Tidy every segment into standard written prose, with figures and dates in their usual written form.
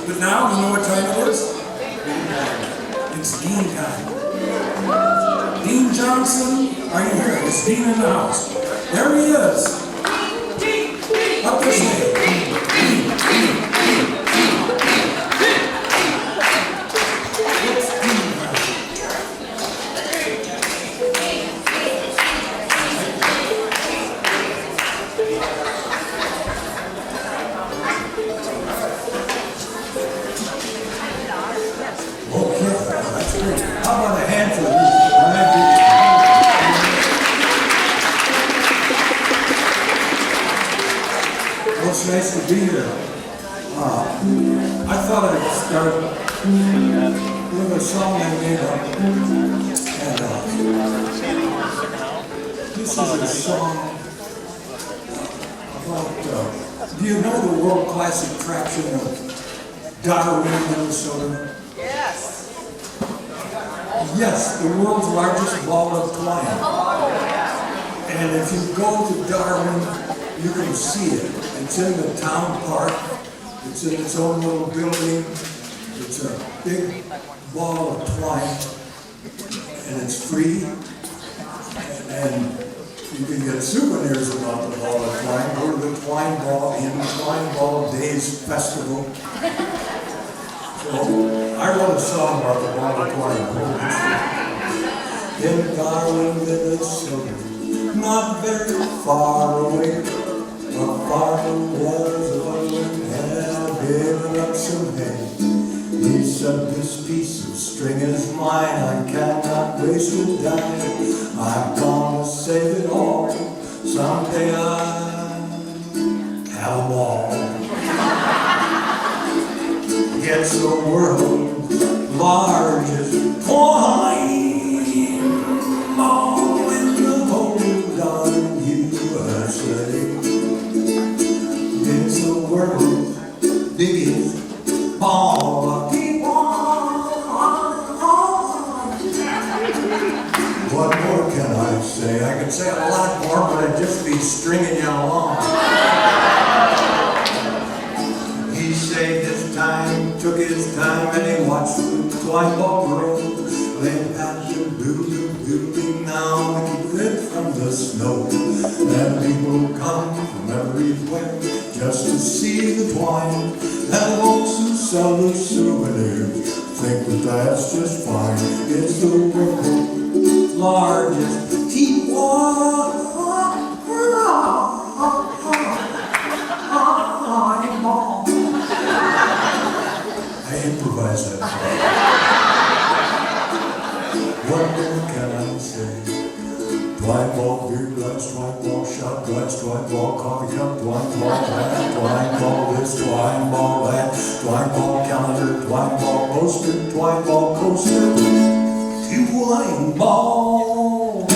But now, you know what time it is? It's Dean time. Dean Johnson, are you here? Is Dean in the house? There he is. Up this way. How about a hand for these? Well, it's nice to be here. I thought I'd start with a song I made up. And this is a song about, do you know the world-class attraction of Darwin, Minnesota? Yes, the world's largest ball of twine. And if you go to Darwin, you can see it. It's in the town park. It's in its own little building. It's a big ball of twine. And it's free. And you can get souvenirs about the ball of twine. Go to the Twine Ball Days Festival. So I wrote a song about the ball of twine. In Darwin, Minnesota, not very far away, a farmer was alone and giving up some hay. He said, "This piece of string is mine, I cannot waste it down. I'm gonna save it all, someday I'll have a ball." It's the world's largest twine ball in the whole darn USA. It's the world's biggest ball of twine. What more can I say? I could say a lot more, but I'd just be stringing you along. He saved his time, took his time, and he watched the twine ball grow. They had to building now to keep it from the snow. And people come from everywhere just to see the twine. And folks who sell the souvenirs think that that's just fine. It's the world's largest twine ball. I improvised that. What more can I say? Twine ball, beer glass, twine ball, shot glass, twine ball, coffee cup, twine ball, that, twine ball, this, twine ball, that, twine ball, calendar, twine ball, poster, twine ball, coaster, twine ball.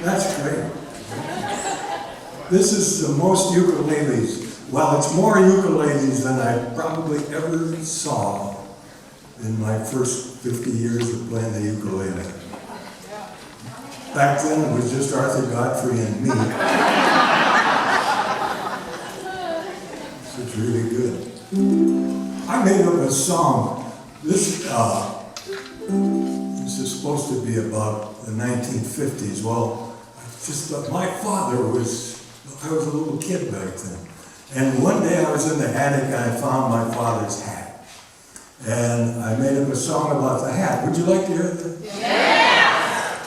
That's great. This is the most ukuleles. Well, it's more ukuleles than I probably ever saw in my first 50 years of playing the ukulele. Back then, it was just Arthur Godfrey and me. So it's really good. I made up a song. This is supposed to be about the 1950s. Well, my father was, I was a little kid back then. And one day I was in the attic and I found my father's hat. And I made up a song about the hat. Would you like to hear it? Yeah!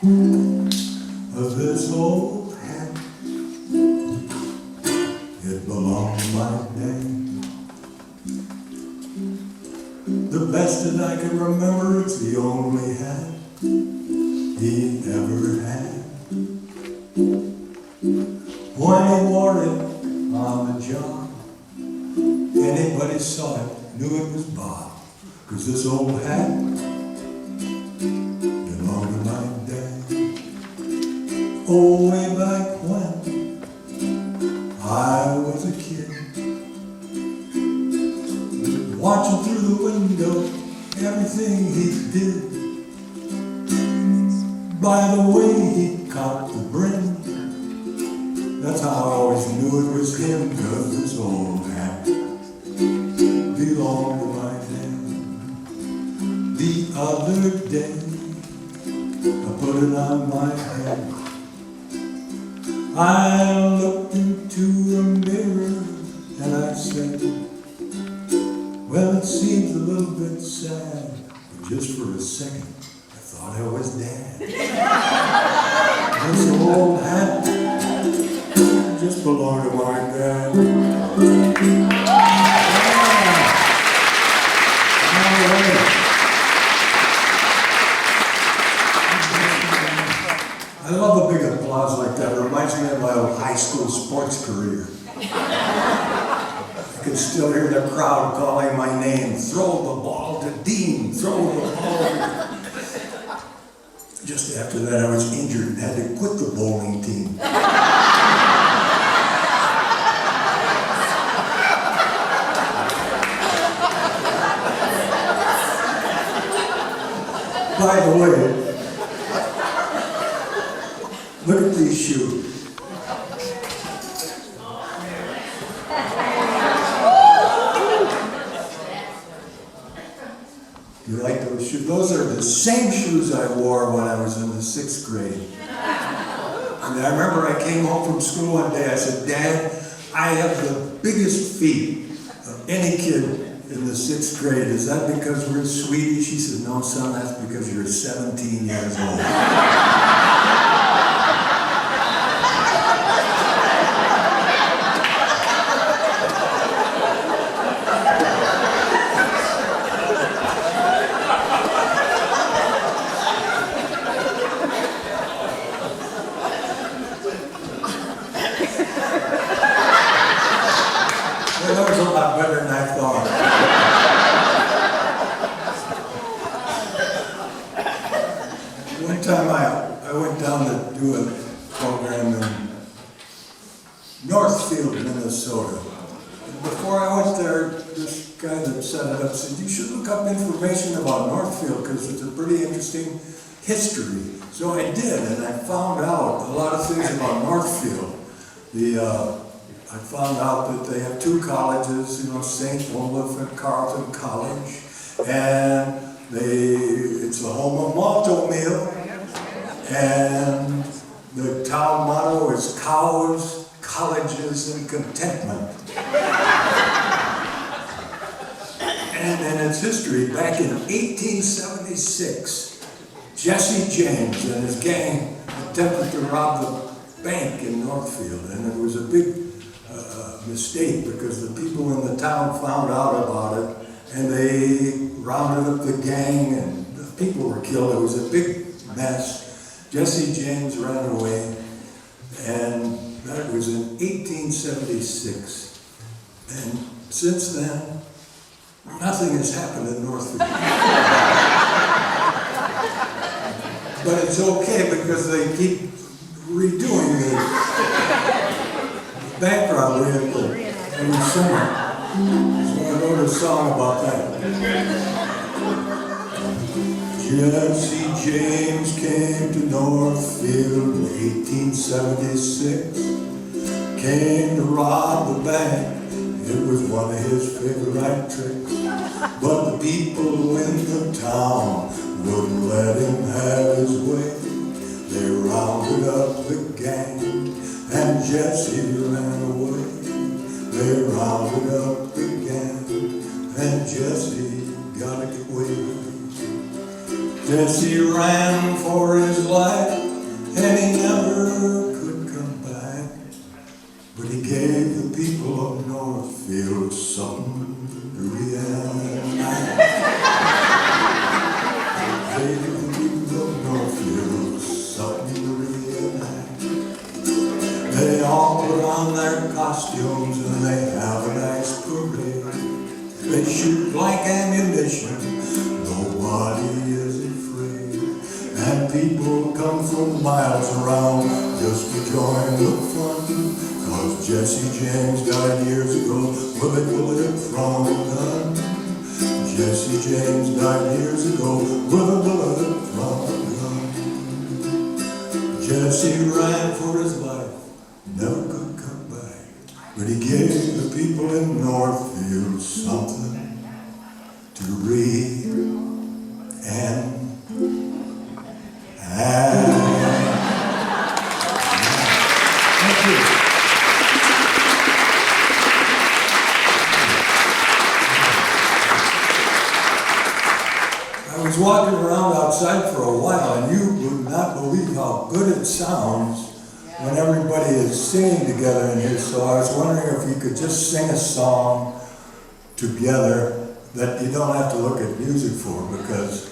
Of this old hat, it belonged to my dad. The best that I can remember, it's the only hat he ever had. When he wore it on the job, anybody saw it, knew it was Bob. 'Cause this old hat belonged to my dad. Oh, way back when I was a kid, watching through the window everything he did. by the way he cocked the brim. That's how I always knew it was him, 'cause this old hat belonged to my dad. The other day I put it on my head. I looked into a mirror and I said, well, it seems a little bit sad, but just for a second I thought I was Dad. This old hat just belonged to my dad. I love a big applause like that. It reminds me of my old high school sports career. I can still hear the crowd calling my name. Throw the ball to Dean. Throw the ball. Just after that, I was injured and had to quit the bowling team. By the way, look at these shoes. You like those shoes? Those are the same shoes I wore when I was in the 6th grade. And I remember I came home from school one day, I said, Dad, I have the biggest feet of any kid in the 6th grade. Is that because we're Swedish? He said, no, son, that's because you're 17 years old. That was a lot better than I thought. One time I went down to do a program in Northfield, Minnesota. And before I went there, this guy that set it up said, you should look up information about Northfield because it's a pretty interesting history. So I did, and I found out a lot of things about Northfield. I found out that they have 2 colleges, St. Olaf and Carleton College, and it's the home of malto meal, and the town motto is cows, colleges, and contentment. And in its history, back in 1876, Jesse James and his gang attempted to rob the bank in Northfield, and it was a big mistake because the people in the town found out about it and they rounded up the gang and the people were killed. It was a big mess. Jesse James ran away, and that was in 1876. And since then, nothing has happened in Northfield. But it's okay because they keep redoing the bank robbery every summer. So I wrote a song about that. Jesse James came to Northfield in 1876. Came to rob the bank. It was one of his favorite tricks. But the people in the town wouldn't let him have his way. They rounded up the gang and Jesse ran away. They rounded up the gang and Jesse got away. Jesse ran for his life and he never could come back. But he gave the people of Northfield something to reenact. He gave the people of Northfield something to reenact. They all put on their costumes and they have a nice parade. They shoot like ammunition, nobody is afraid. And people come from miles around just to join the fun. Cause Jesse James died years ago with a bullet from a gun. Jesse James died years ago with a bullet from a gun. Yes, he ran for his life, never could come back, but he gave the people in Northfield something to read and thank you. I was walking around outside for a while, and you would not believe how good it sounds when everybody is singing together in here. So I was wondering if you could just sing a song together that you don't have to look at music for, because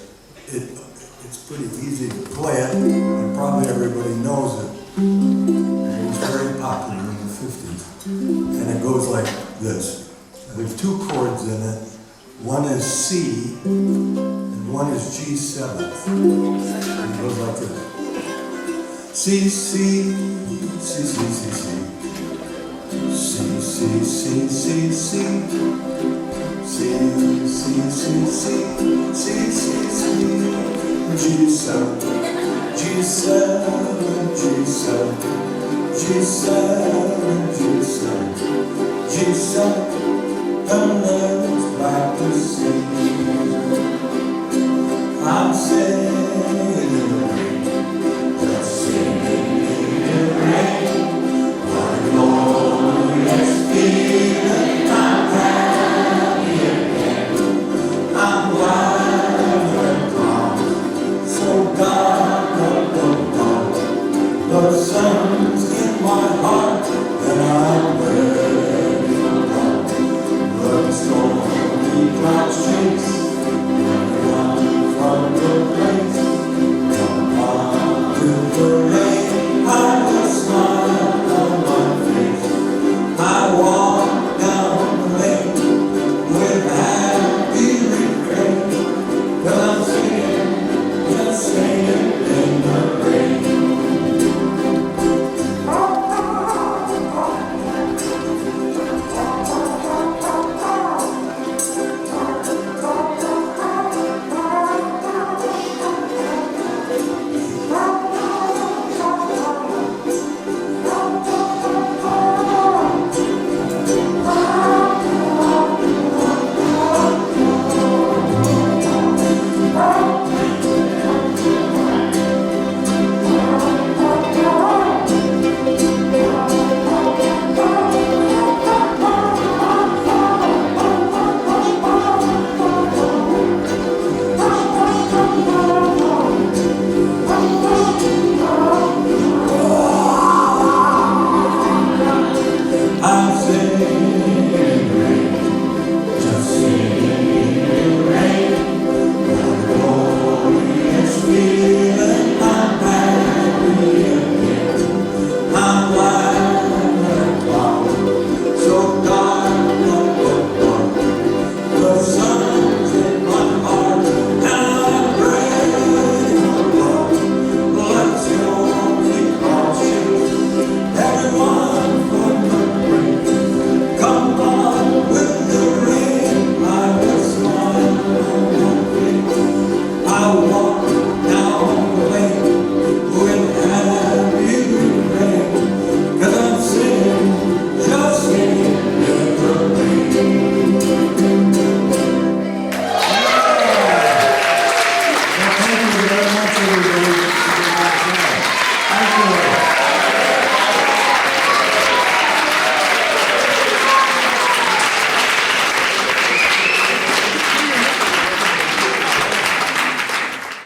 it's pretty easy to play it, and probably everybody knows it. It was very popular in the 50s. And it goes like this. There's two chords in it. One is C, and one is G7. It goes like this. C, C, C, C, C, C. C, C, C, C, C. C, C, C, C, C, C, C. G7, G7, G7, G7, G7, G7, and let's back to sea. I'm saying